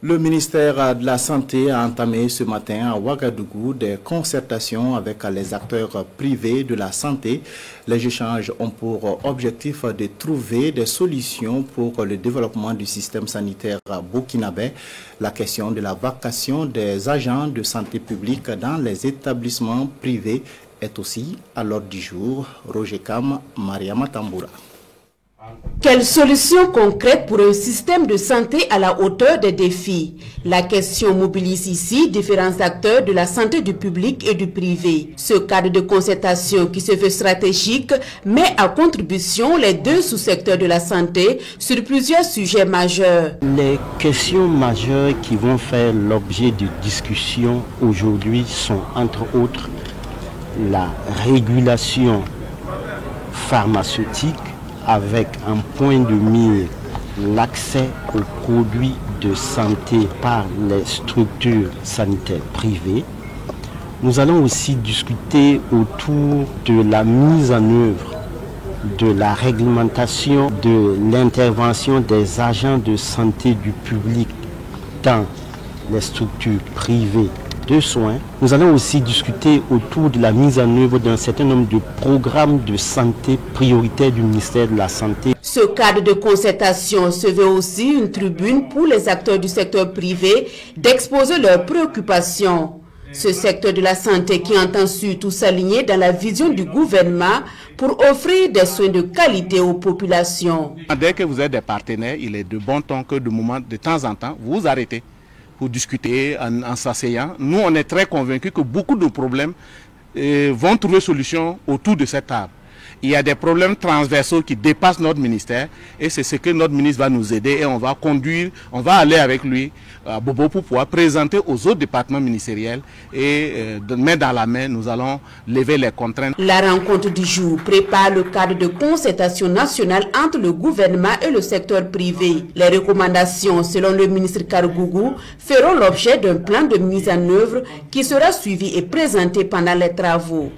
Le ministère de la Santé a entamé ce matin à Ouagadougou des concertations avec les acteurs privés de la santé. Les échanges ont pour objectif de trouver des solutions pour le développement du système sanitaire burkinabé. La question de la vacation des agents de santé publique dans les établissements privés est aussi à l'ordre du jour. Roger Kam, Mariama Tamboura. Quelles solutions concrètes pour un système de santé à la hauteur des défis? La question mobilise ici différents acteurs de la santé du public et du privé. Ce cadre de concertation qui se veut stratégique met à contribution les deux sous-secteurs de la santé sur plusieurs sujets majeurs. Les questions majeures qui vont faire l'objet de discussions aujourd'hui sont entre autres la régulation pharmaceutique, avec un point de mire l'accès aux produits de santé par les structures sanitaires privées. Nous allons aussi discuter autour de la mise en œuvre de la réglementation de l'intervention des agents de santé du public dans les structures privées de soins. Nous allons aussi discuter autour de la mise en œuvre d'un certain nombre de programmes de santé prioritaires du ministère de la Santé. Ce cadre de concertation se veut aussi une tribune pour les acteurs du secteur privé d'exposer leurs préoccupations. Ce secteur de la santé qui entend surtout s'aligner dans la vision du gouvernement pour offrir des soins de qualité aux populations. Dès que vous êtes des partenaires, il est de bon ton que de temps en temps, vous vous arrêtez pour discuter en s'asseyant. Nous, on est très convaincus que beaucoup de problèmes vont trouver solution autour de cette table. Il y a des problèmes transversaux qui dépassent notre ministère et c'est ce que notre ministre va nous aider et on va aller avec lui à Bobo pour pouvoir présenter aux autres départements ministériels et de main dans la main, nous allons lever les contraintes. La rencontre du jour prépare le cadre de concertation nationale entre le gouvernement et le secteur privé. Les recommandations, selon le ministre Karougou, feront l'objet d'un plan de mise en œuvre qui sera suivi et présenté pendant les travaux.